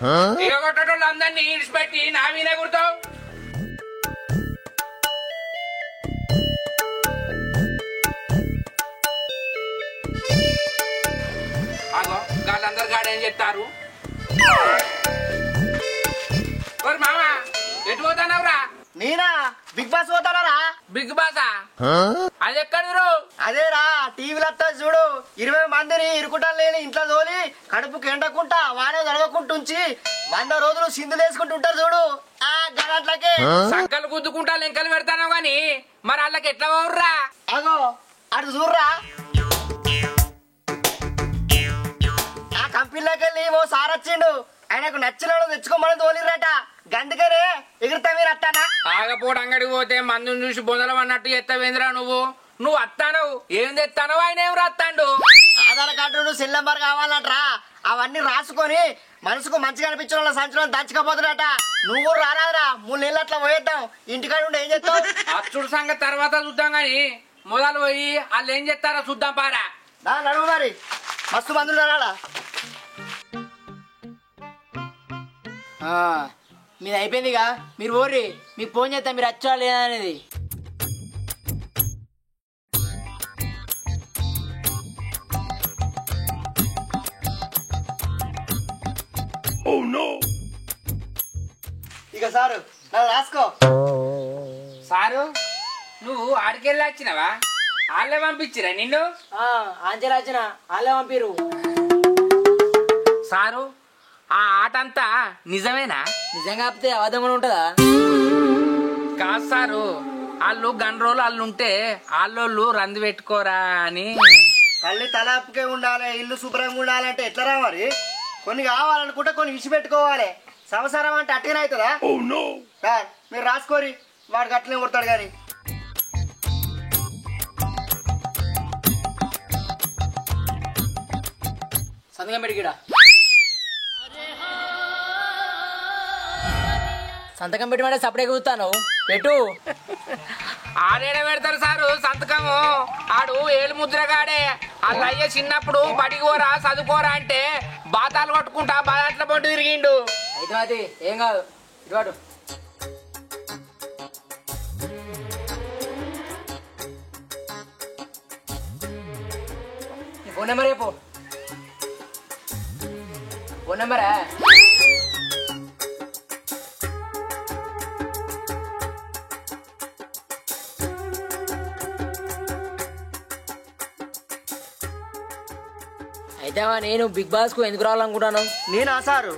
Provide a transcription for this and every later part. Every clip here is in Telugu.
కొట్టేటోళ్ళు అందరినీ ఈడ్చిపెట్టి నా మీనే కుడతావు. అగో వాళ్ళందరు గాడేం చెప్తారు. మామ ఎటు పోతానవరా? నేనా బిగ్ బాస్ పోతానరా? బిగ్ బాసా? అది ఎక్కడ? అదేరా టీవీలో చూడు, 20 మందిని ఇరుకుంటా లేని ఇంట్లో తోలి కడుపుకి ఎండకుంటా వాడే జరగకుంటుంచి 100 రోజులు సింధులు వేసుకుంటూ ఉంటారు చూడు. ఆ గంటలకి సంకలు గుద్దుకుంటా లెంకలు పెడతాను గాని మరి వాళ్ళకి ఎట్లా పోర్రా? అగో అటు చూడరా, ఆ కంపెనీలోకి వెళ్ళి ఓ సార్ వచ్చిండు, ఆయనకు నచ్చిన తెచ్చుకోమని తోలిరట. గందుకనే ఎగురుతా మీరు అట్టానా? ఆగపోడు అంగడికి పోతే మందుని చూసి బొందలం అన్నట్టు ఎత్తవేంద్రా నువ్వు అత్తాను. ఏం తెస్తాను ఆయన ఏం రాస్తాడు? ఆధార్ కార్డు సెల్ నెంబర్ కావాలంటరా, అవన్నీ రాసుకొని మనసుకు మంచిగా అనిపించిన వాళ్ళ సంచులో దంచకపోతున్నట. నువ్వు రారాదురా, 3 నెలలు అట్లా పోయేద్దాం. ఇంటికాడ ఉండి ఏం చేస్తావు? అచ్చుడు సంగతి తర్వాత చూద్దాం గాని మొదలు పోయి వాళ్ళు ఏం చేస్తారో చూద్దాం పారా. నడువు మరి, మస్తు మందులు రాడా. మీది అయిపోయిందిగా, మీరు ఓర్రి, మీకు ఫోన్ చేస్తా మీరు వచ్చా లేదా అనేది. ఇక సారు రాసుకో. సారు నువ్వు ఆడికెళ్ళి వచ్చినవా? వాళ్ళే పంపించిరా నిన్ను? ఆంజల్ వచ్చిన వాళ్ళే పంపిరు. సారు ఆ ఆట అంతా నిజమేనా? నిజంగా కాకపోతే అబద్ధంగా ఉంటుందా? కాదు సారు, వాళ్ళు గండ్రోలు వాళ్ళు ఉంటే వాళ్ళోళ్ళు రంది పెట్టుకోరా అని. తల్లి తలాపుకే ఉండాలి, ఇల్లు శుభ్రంగా ఉండాలంటే ఎట్లరా మరి? కొన్ని కావాలనుకుంటే కొన్ని విసి పెట్టుకోవాలి. సంసారం అంటే అట్టగానే అవుతుందా? సార్ మీరు రాసుకోరి, వాడికి అట్లనే కొడతాడు కానీ. సంతకం పెట్టి సంతకం పెట్టమంటే సపరేట్ కూతాను పెట్టు. ఆడేడ పెడతారు సారు సంతకము? ఆడు ఏలు ముద్రగాడే. అట్లా అయ్యే చిన్నప్పుడు బడిగోరా చదువుకోరా అంటే బాతాలు కొట్టుకుంటా బాధాట్ల పొట్టు తిరిగిండు. అయితే అది ఏం కాదు, ఇటు ఫోన్ నెంబర్ చెప్పు. ఫోన్ నెంబరా? అయితే నేను బిగ్ బాస్ కు ఎందుకు రావాలనుకుంటాను? నేనా సారు,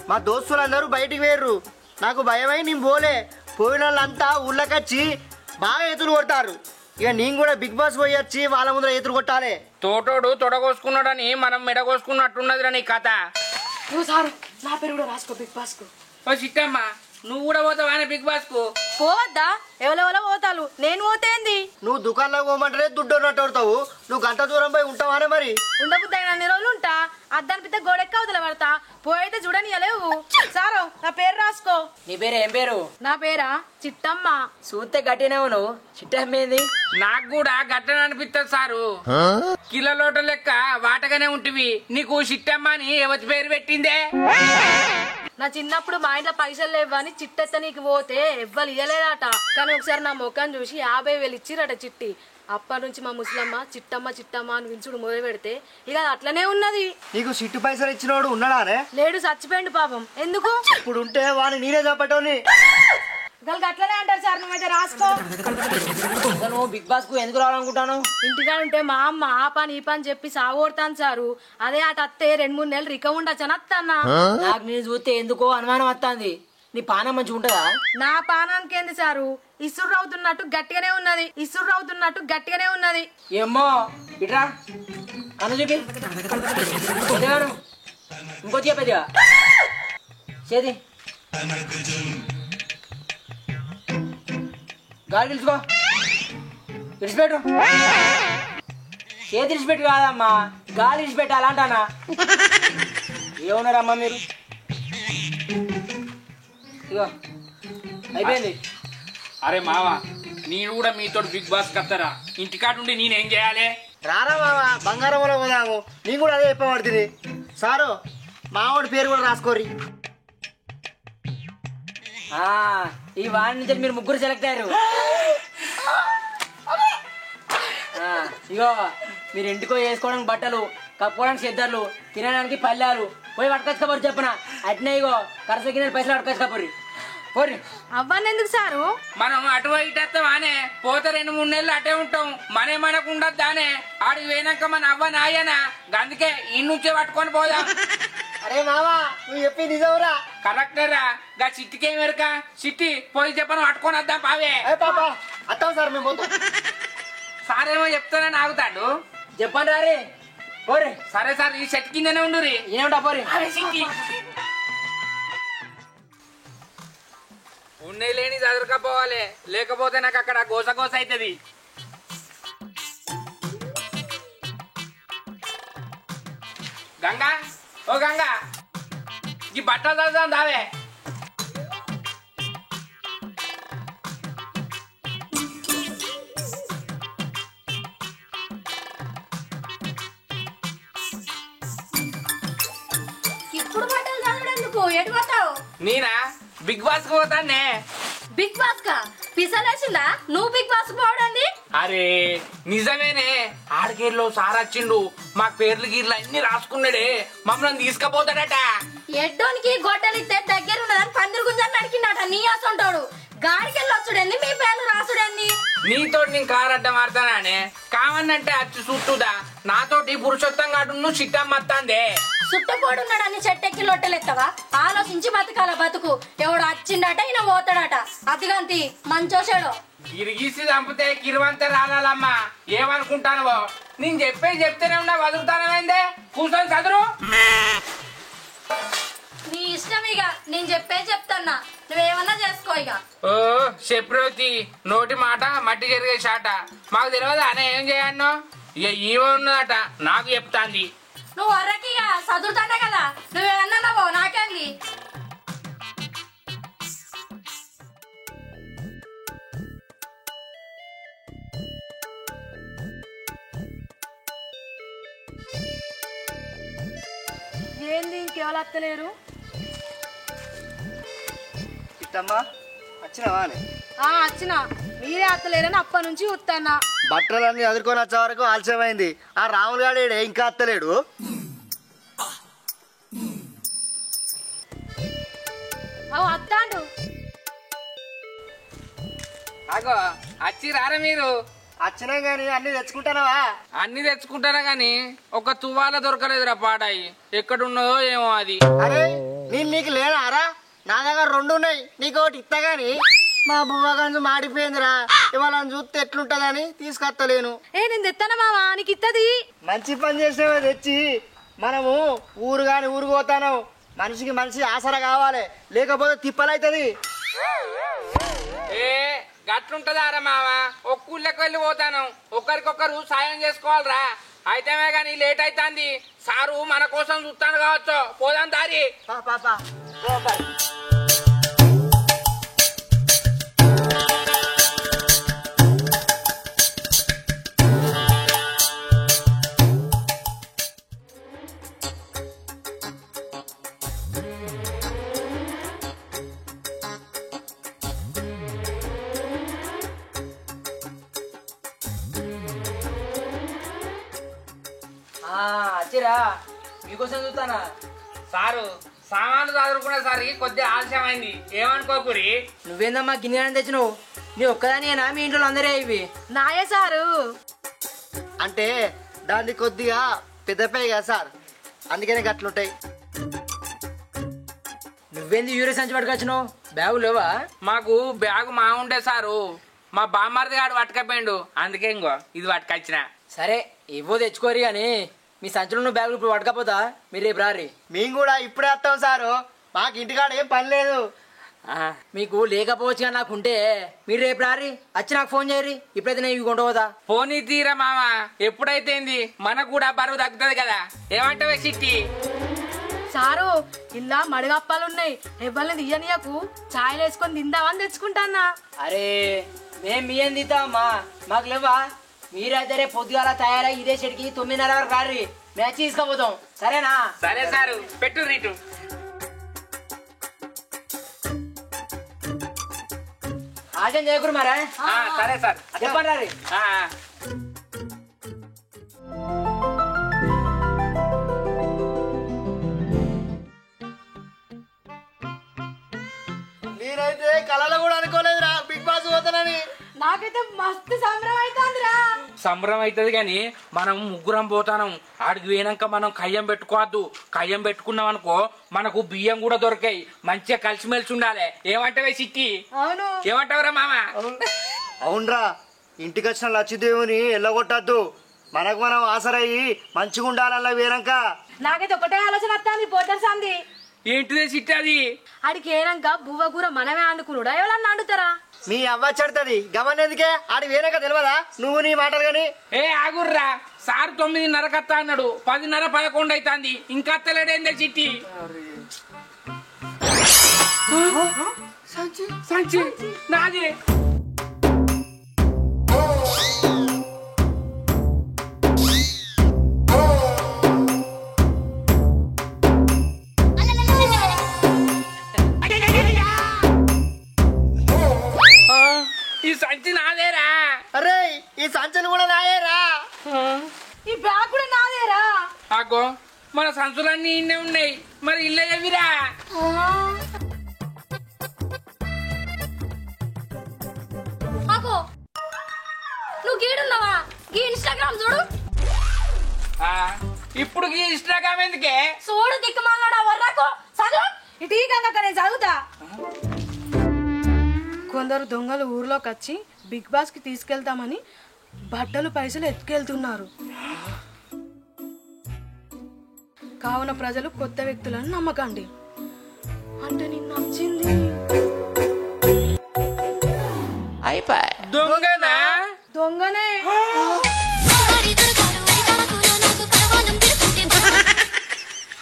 మా దోస్తులందరూ బయటికి వేర్రు, నాకు భయమై నేను పోలే. పోయిన వాళ్ళంతా ఊళ్ళకొచ్చి బాగా ఎత్తులు కొడతారు. ఇక నేను కూడా బిగ్ బాస్ పోయి వచ్చి వాళ్ళ ముందర ఎత్తులు కొట్టాలి. తోటోడు తొడగోసుకున్నాడని మనం మెడగోసుకున్నట్టున్నదిరా నీ కథ. నువ్వు సారు నా పేరు కూడా రాసుకో బిగ్ బాస్ కు. ఓ చిట్టమ్మ, నువ్వు కూడా పోతావా బిగ్ బాస్ కు? పోవద్దా? ఎవరెవరో పోతారు, నేను పోతేంది? నువ్వు దుకాణంలో పోమంటే దుడ్డు ఉన్నట్టు కొడతావు, నువ్వు గంట దూరం పోయి ఉంటావానే మరి? ఉండబుద్ది అయిన అన్ని రోజులు ఉంటా, అద్దాని పిత్త గోడెక్క అవతల పడతా. పోయితే చూడనియలేవు. సారు నా పేరు రాసుకో. నీ పేరు ఏం పేరు? నా పేరా చిట్టమ్మ. చూస్తే గట్టినే నువ్వు చిట్టమ్మేంది? నాకు కూడా గట్టని అనిపిస్తుంది సారు. కిలోలోట లెక్క వాటగానే ఉంటివి, నీకు చిట్టమ్మ అని ఎవరి పేరు పెట్టిందే? నా చిన్నప్పుడు మా ఇంట్లో పైసలు లేవని చిట్టెత్త నీకు పోతే ఎవ్వరు ఇయ్యలేదట. కానీ ఒకసారి నా ముఖం చూసి 50,000 ఇచ్చిరట చిట్టి. అప్పటి నుంచి మా ముసలమ్మ చిట్టమ్మ చిట్టమ్మ అని వించుడు మొదలు పెడితే ఇక అట్లనే ఉన్నది. నీకు సిట్టు పైసలు ఇచ్చినోడు ఉన్నాడానే? లేడు, చచ్చిపోయిండు పాపం. ఎందుకు? ఇప్పుడు ఉంటే వాడిని నేనే చంపటోని. అట్లనే అంటారు సార్. నువ్వైతే రాసుకో. నువ్వు బిగ్ బాస్ కు ఎందుకు రావాలనుకుంటాను? ఇంటిగా ఉంటే మా అమ్మ ఆ పని ఈ పని చెప్పి సాగొడతాను సారు. అదే అటు అత్తే 2-3 నెలలు రిక ఉండొచ్చని అత్తన్నా. నాకు నేను చూస్తే ఎందుకో అనుమానం వస్తుంది. నీ పానం మంచిగా ఉంటుందా? నా పానానికి ఏంది సారు, ఇసురు అవుతున్నట్టు గట్టిగానే ఉన్నది, ఇసురు అవుతున్నట్టు గట్టిగానే ఉన్నది. ఏమో ఇట్రా కన్ను చూపి. ఇంకో చెప్పేదిగా చేది గాలి పిలుచుకో, విడిచిపెట్టు. చేతి విడిచిపెట్టు కాదమ్మా, గాలి విడిచిపెట్టాలంటానా? ఏమన్నారమ్మా మీరు? ఇగో అయిపోయింది. అరే మావా, నేను కూడా మీతో బిగ్ బాస్ కత్తరా? ఇంటికాడుండి నేనేం చేయాలి? రారా మావా, బంగారం పోదాము. నేను కూడా అదే చెప్పబడుతుంది. సారు మావాడి పేరు కూడా రాసుకోరి. ఈ వారం నుంచి మీరు ముగ్గురు సెలెక్ట్ అయ్యారు. ఇగో మీరు ఇంటికో వేసుకోవడానికి బట్టలు, కప్పుకోవడానికి సిద్ధర్లు, తినడానికి పళ్ళాలు పోయి పట్టుకొచ్చుకోపోరు చెప్పన. అట్నే ఇగో ఖర్చు కింద పైసలు పట్టుకొచ్చుకోపోరు పోరి. అవ్వని ఎందుకు సారు? మనం అటు ఇటేస్తామానే పోతే 2-3 నెలలు అటే ఉంటాం. మనకు ఉండదు దానే. ఆడికి పోయినాక మన అవ్వ నాయనా అందుకే ఈ నుంచే పట్టుకొని పోదాం. అరే మావా నువ్వు చెప్పి నిజంరా? కరెక్టరా. గా చిట్టికేం ఎరక చిట్టి పోయి చెప్పను పట్టుకొని వద్దాం పావే. పాప అత్తాం సార్ మేము పోతాం. సారేమో చెప్తానని ఆగుతాడు. చెప్పండి రారే పోరి. సరే సార్ ఈ చెట్టు కిందనే ఉండురి. ఏమిటా పోరి. ఉన్నే లేని చదువుకపోవాలి, లేకపోతే నాకు అక్కడ గోస గోస అవుతుంది. గంగా ఓ గంగా ఈ బట్టలు చదువుదాం దావే. ఇప్పుడు బట్టలు చదవడానికి ఎటు పోతావు? నేనా బిగ్ బాస్ కు పోతానే. బిగ్ బాస్ కా పిసలేసిందా? నువ్వు బిగ్ బాస్ పోవడండి? అరే నిజమేనే. ఆడకేర్లో సార్ వచ్చిండు, మా పేర్లు గీర్లు అన్ని రాసుకున్నాడే, మమ్మల్ని తీసుకుపోతాడట. ఎడ్డోనికి గొడ్డలు ఇస్తే దగ్గర ఉన్నదని పందిరి గుంజని నడికిండట. నీ అసంటాడు గాడికెళ్ళి వచ్చుడండి, మీ పేర్లు రాసుడండి. నీతో నేను కారు అడ్డం ఆడతానే. కావన్నంటే అచ్చి చుట్టూదా నాతోటి పురుషోత్తం గాడు చిట్టమ్మత్తాందే. చుట్టపోడున్నాడని చెట్టెక్కి లొట్టెలెత్తవా? ఆలోచించి బతకాల బతుకు. ఎవడు వచ్చిండట ఈయన పోతాడట. అతిగంతి మంచోసాడు. గిరిగీసి చంపితే కిరువంతే రాలమ్మా. ఏమనుకుంటానువో నేను చెప్తేనే ఉన్నా వదులుతానమైందే. కూర్చొని చదురు. నీ ఇష్టం ఇక. నేను చెప్తాన్నా, నువ్వేమన్నా చేసుకో ఇక. ఓ చెప్రోతి నోటి మాట మట్టి జరిగే చాట. మాకు తెలియదు అనే ఏం చేయన్నో. ఇక ఈవో ఉన్నదట నాకు చెప్తాంది. నువ్వు అర్రకి ఇక చదువుతానే కదా, నువ్వేమన్నా పో నాకేంది. ఏంది ఇంకెవరు అత్తలేరు? చిట్టమ్మా వచ్చినావా అని? వచ్చిన. మీరే అత్తలేరని అప్ప నుంచి వస్తానా. బట్టలన్నీ ఎదుర్కొని వచ్చే వరకు ఆలస్యమైంది. ఆ రాములు గాడు ఇంకా అత్తలేడు. అత్తాండు. అగో వచ్చి రారా మీరు. వచ్చినా గాని అన్ని తెచ్చుకుంటానవా? అన్ని తెచ్చుకుంటారా గాని ఒక తువ్వాల దొరకలేదురా పాడాయి. ఎక్కడున్నదో ఏమో అది. అరే నేను నీకు లేనారా? నా దగ్గర 2 ఉన్నాయి, నీకు ఒకటి ఇస్తా గాని. మా బువ్వ గంజు మాడిపోయిందిరా, ఇవాళ చూస్తే ఎట్లుంటదని తీసుకొస్తలేను. నేను తెస్తానా మావా, నీకు ఇత్తది. మంచి పని చేసేవా తెచ్చి. మనము ఊరు గాని ఊరు పోతాను. మనిషికి మనిషి ఆసరా కావాలి, లేకపోతే తిప్పలైతుంది. ఏ గట్లుంటదారా మామ. ఒక్కళ్ళకి వెళ్ళి పోతాను, ఒకరికొకరు సాయం చేసుకోవాలరా. అయితేమే గాని లేట్ అవుతుంది. సారు మన కోసం చూస్తాను కావచ్చు. పోదాం దారి. వచ్చిరా మీకోసం చూస్తానా. సారు సామాన్లు చదువుకునేసరికి కొద్దిగా ఆలస్యమైంది, ఏమనుకోకురి. నువ్వేందమ్మా గిన్నె తెచ్చినావు? నీ ఒక్కదానియేనా? మీ ఇంట్లో అందరే ఇవి? నాయే సారు. అంటే దాన్ని కొద్దిగా పెద్దపై కదా సార్, అందుకనే గట్లుంటాయి. నువ్వేంది యూరియా సంచి పట్టుకొచ్చినావు? బ్యాగు లేవా? మాకు బ్యాగు మా ఉండే సారు, మా బామ్మర్ది గాడు పట్టుకపోయిండు, అందుకే ఇంకో ఇది పట్టుకొచ్చిన. సరే ఇవ్వో తెచ్చుకోరి కానీ మీ సంచులు నువ్వు బ్యాగులు ఇప్పుడు పట్టుకపోతా. మీరు రేపు రారి. మేము కూడా ఇప్పుడే వస్తాం సారు, మాకు ఇంటికాడ ఏం పని లేదు. మీకు లేకపోవచ్చు కానీ నాకు ఉంటే మీరు రేపు రారి, వచ్చి నాకు ఫోన్ చేయరి. ఇప్పుడైతే నేను ఇవి కొంటపోతా. పోనీ తీరా మామ, ఎప్పుడైతే మనకు కూడా బరువు తగ్గుతుంది కదా. ఏమంటావే చిట్టి? సారు ఇలా మడిగప్పాలున్నాయి, ఎవరిని తీయనీయకు. ఛాయలు వేసుకొని తిందామని తెచ్చుకుంటానా. అరే మేము మీ ఏం తీద్దామమ్మా, మాకు లేవా? మీరైతే రేపు పొద్దుగాల తయారై ఇదే షెడ్కి 9:30 వరకు రారి, మ్యాచ్ తీసుకుపోతాం. సరేనా? సరే సారు, పెట్టు రీటు. ఆశం చేయకూరు మరా సరే సార్ చెప్పండి రీ నేనైతే కళలో కూడా అనుకోలేదురా బిగ్ బాస్ పోతానని. నాకైతే మస్తు సంబరం అవుతుందిరా. సంబరం అవుతుంది కానీ మనం ముగ్గురం పోతాం. ఆడికి పోయినాక మనం కయ్యం పెట్టుకోవద్దు. కయ్యం పెట్టుకున్నాం అనుకో మనకు బియ్యం కూడా దొరికాయి. మంచిగా కలిసిమెలిసి ఉండాలి. ఏమంటావే సిట్టి? అవును. ఏమంటావురా మామ? అవునరా, ఇంటికి వచ్చిన లచ్చిదేవుని ఎల్లగొట్టద్దు. మనకు మనం ఆసరయ్యి మంచిగా ఉండాలన్నా వేరంక. నాకైతే ఒకటే ఆలోచన వస్తుంది పోటర్ సంది. ఏంటిదే సిట్టి అది? ఆడికి ఏనాక బువ్వ కూర మనమే వండుకున్నాడా ఎవరన్నా వండుతారా? మీ అవ్వ చెడుతుంది గమనేందుకే ఆడి వేరేక తెలియదా నువ్వు నీ మాటలు గాని. ఏ ఆగుర్రా, సార్ 9:30 కత్తా అన్నాడు. 10:30 11 అవుతుంది. ఇంకా అత్తలేడేందే చిట్టి? సంచి నాది. ఈ సంచి నాదేరా. అరే ఈ సంచులు కూడా నాయేరా. ఈ బ్యాగ్ కూడా నాదేరా. ఆగో మన సంచులన్నీ ఇన్నే ఉన్నాయి. మరి ఇల్లే ఎవిరా? అగో నువ్వు గీడున్నావా? ఈ ఇన్స్టాగ్రామ్ చూడు. ఇప్పుడు ఈ ఇన్స్టాగ్రామ్ ఎందుకే? చూడు దిక్కుమాలడా వర్రకు చదువు. ఇటు ఈ గంగక్క నేను చదువుతా. కొందరు దొంగలు ఊర్లోకి వచ్చి బిగ్ బాస్ కి తీసుకెళ్తామని బట్టలు పైసలు ఎత్తుకెళ్తున్నారు. కావున ప్రజలు కొత్త వ్యక్తులను నమ్మకండి. అంటే నిన్ను నచ్చింది దొంగనా? దొంగనే.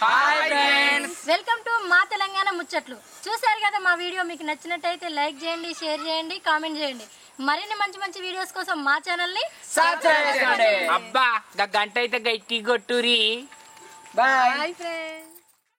హాయ్ ఫ్రెండ్స్, వెల్కమ్ టు మా తెలంగాణ ముచ్చట్లు. చూసారు కదా మా వీడియో మీకు నచ్చినట్టయితే లైక్ చేయండి, షేర్ చేయండి, కామెంట్ చేయండి. మరిన్ని మంచి మంచి వీడియోస్ కోసం మా ఛానల్ ని సబ్స్క్రైబ్ చేసుకోండి. అబ్బా గంట అయితే గట్టి కొట్టురి. బాయ్. Hi friends.